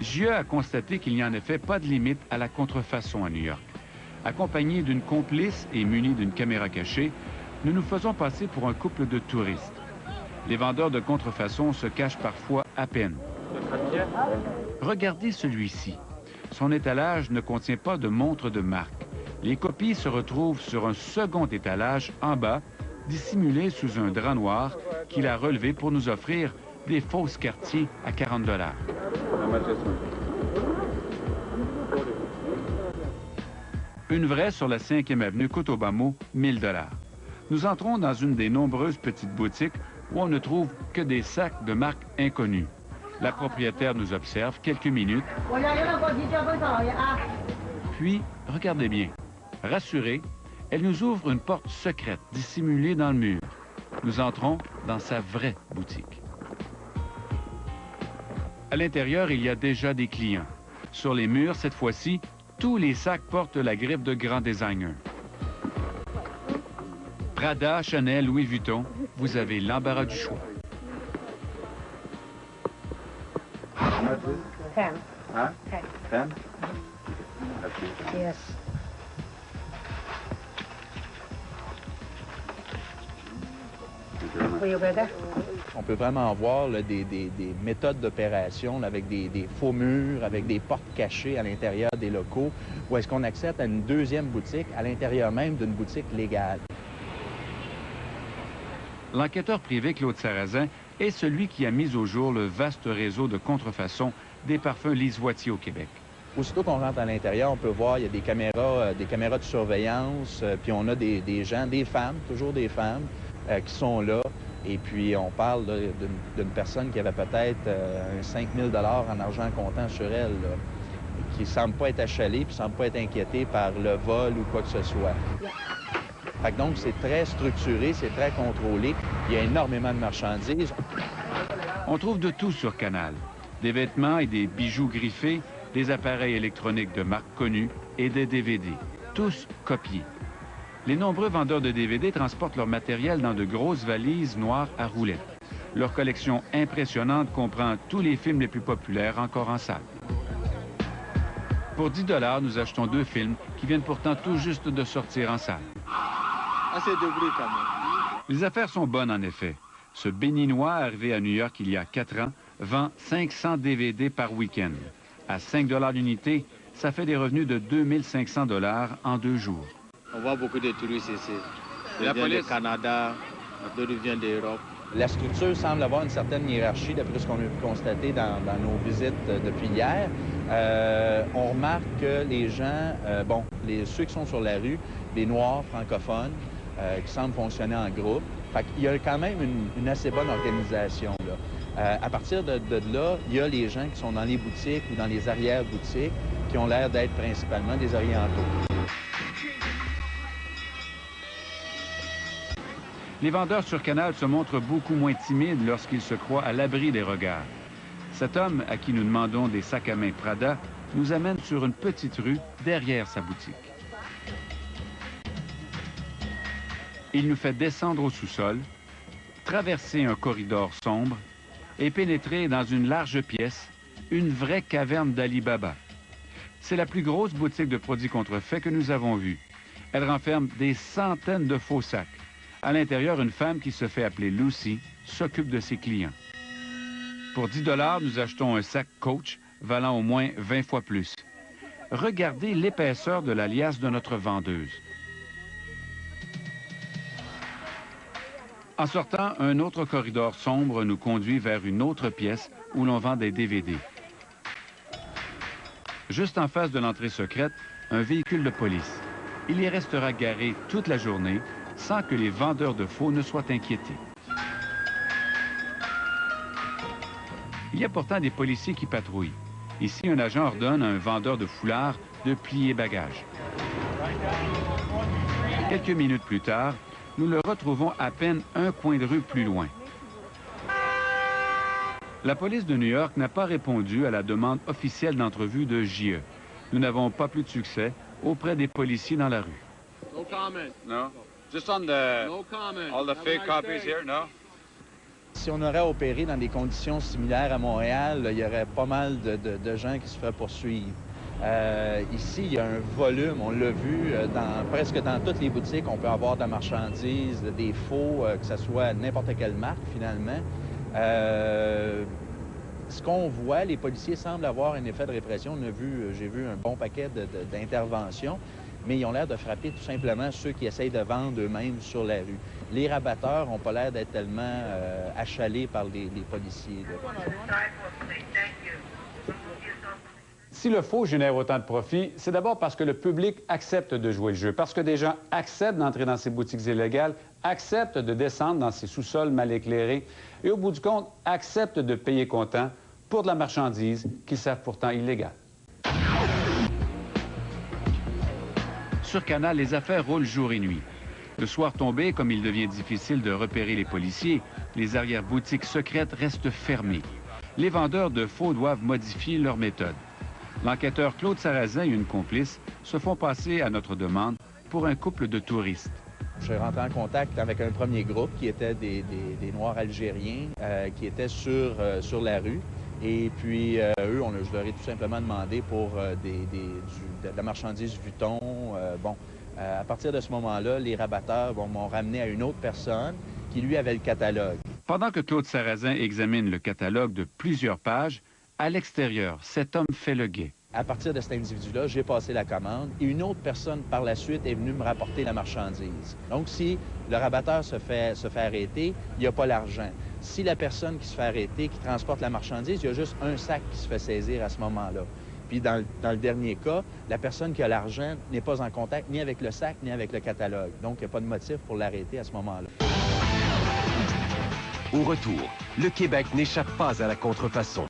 JE a constaté qu'il n'y a en effet pas de limite à la contrefaçon à New York. Accompagnés d'une complice et munis d'une caméra cachée, nous nous faisons passer pour un couple de touristes. Les vendeurs de contrefaçon se cachent parfois à peine. Regardez celui-ci. Son étalage ne contient pas de montre de marque. Les copies se retrouvent sur un second étalage en bas, dissimulées sous un drap noir qu'il a relevé pour nous offrir des fausses Cartier à 40 $. Une vraie sur la 5e avenue Cotobamo, 1000 $. Nous entrons dans une des nombreuses petites boutiques où on ne trouve que des sacs de marques inconnues. La propriétaire nous observe quelques minutes. Puis, regardez bien. Rassurée, elle nous ouvre une porte secrète dissimulée dans le mur. Nous entrons dans sa vraie boutique. À l'intérieur, il y a déjà des clients. Sur les murs, cette fois-ci, tous les sacs portent la griffe de grands designers. Prada, Chanel, Louis Vuitton, vous avez l'embarras du choix. Ten. Huh? 10. 10? Okay. Yes. Will you better? On peut vraiment voir là, des méthodes d'opération avec des faux murs, avec des portes cachées à l'intérieur des locaux, ou est-ce qu'on accède à une deuxième boutique à l'intérieur même d'une boutique légale. L'enquêteur privé Claude Sarrazin est celui qui a mis au jour le vaste réseau de contrefaçon des parfums Lise Wattier au Québec. Aussitôt qu'on rentre à l'intérieur, on peut voir, il y a des caméras de surveillance, puis on a des gens, des femmes, toujours des femmes, qui sont là. Et puis, on parle d'une personne qui avait peut-être 5 000 $ en argent comptant sur elle, là, qui ne semble pas être achalée, puis ne semble pas être inquiétée par le vol ou quoi que ce soit. Fait que donc, c'est très structuré, c'est très contrôlé. Il y a énormément de marchandises. On trouve de tout sur Canal. Des vêtements et des bijoux griffés, des appareils électroniques de marques connues et des DVD, tous copiés. Les nombreux vendeurs de DVD transportent leur matériel dans de grosses valises noires à roulettes. Leur collection impressionnante comprend tous les films les plus populaires encore en salle. Pour 10 $, nous achetons 2 films qui viennent pourtant tout juste de sortir en salle. Assez de bruit quand même. Les affaires sont bonnes en effet. Ce Béninois arrivé à New York il y a 4 ans vend 500 DVD par week-end. À 5 $ l'unité, ça fait des revenus de 2500 $ en 2 jours. On voit beaucoup de touristes ici. La police? Du Canada, d'autres viennent d'Europe. La structure semble avoir une certaine hiérarchie, d'après ce qu'on a pu constater dans nos visites depuis hier. On remarque que les gens, ceux qui sont sur la rue, les Noirs francophones, qui semblent fonctionner en groupe. Fait qu'il y a quand même une assez bonne organisation, là. À partir de là, il y a les gens qui sont dans les boutiques ou dans les arrière-boutiques qui ont l'air d'être principalement des Orientaux. Les vendeurs sur Canal se montrent beaucoup moins timides lorsqu'ils se croient à l'abri des regards. Cet homme, à qui nous demandons des sacs à main Prada, nous amène sur une petite rue derrière sa boutique. Il nous fait descendre au sous-sol, traverser un corridor sombre et pénétrer dans une large pièce, une vraie caverne d'Ali Baba. C'est la plus grosse boutique de produits contrefaits que nous avons vue. Elle renferme des centaines de faux sacs. À l'intérieur, une femme qui se fait appeler Lucy s'occupe de ses clients. Pour 10 $, nous achetons un sac Coach valant au moins 20 fois plus. Regardez l'épaisseur de la liasse de notre vendeuse. En sortant, un autre corridor sombre nous conduit vers une autre pièce où l'on vend des DVD. Juste en face de l'entrée secrète, un véhicule de police. Il y restera garé toute la journée sans que les vendeurs de faux ne soient inquiétés. Il y a pourtant des policiers qui patrouillent. Ici, un agent ordonne à un vendeur de foulards de plier bagages. Quelques minutes plus tard, nous le retrouvons à peine un coin de rue plus loin. La police de New York n'a pas répondu à la demande officielle d'entrevue de JE. Nous n'avons pas plus de succès auprès des policiers dans la rue. No comment. No? Just on the... No comment. All the Have a fake nice copies day. here, no? Si on aurait opéré dans des conditions similaires à Montréal, là, il y aurait pas mal de gens qui se feraient poursuivre. Ici, il y a un volume, on l'a vu, presque dans toutes les boutiques, on peut avoir de la marchandise, des faux, que ce soit n'importe quelle marque, finalement. Ce qu'on voit, les policiers semblent avoir un effet de répression. J'ai vu un bon paquet d'interventions, mais ils ont l'air de frapper tout simplement ceux qui essayent de vendre eux-mêmes sur la rue. Les rabatteurs n'ont pas l'air d'être tellement achalés par les policiers. Si le faux génère autant de profit, c'est d'abord parce que le public accepte de jouer le jeu, parce que des gens acceptent d'entrer dans ces boutiques illégales, acceptent de descendre dans ces sous-sols mal éclairés et, au bout du compte, acceptent de payer comptant pour de la marchandise qu'ils savent pourtant illégale. Sur Canal, les affaires roulent jour et nuit. Le soir tombé, comme il devient difficile de repérer les policiers, les arrière-boutiques secrètes restent fermées. Les vendeurs de faux doivent modifier leur méthode. L'enquêteur Claude Sarrazin et une complice se font passer à notre demande pour un couple de touristes. Je suis rentré en contact avec un premier groupe qui était des Noirs algériens qui étaient sur la rue. Et puis, eux, je leur ai tout simplement demandé pour de la marchandise Vuitton. À partir de ce moment-là, les rabatteurs m'ont ramené à une autre personne qui, lui, avait le catalogue. Pendant que Claude Sarrazin examine le catalogue de plusieurs pages, à l'extérieur, cet homme fait le guet. À partir de cet individu-là, j'ai passé la commande et une autre personne, par la suite, est venue me rapporter la marchandise. Donc, si le rabatteur se fait arrêter, il n'y a pas l'argent. Si la personne qui se fait arrêter, qui transporte la marchandise, il y a juste un sac qui se fait saisir à ce moment-là. Puis, dans le dernier cas, la personne qui a l'argent n'est pas en contact ni avec le sac, ni avec le catalogue. Donc, il n'y a pas de motif pour l'arrêter à ce moment-là. Au retour, le Québec n'échappe pas à la contrefaçon.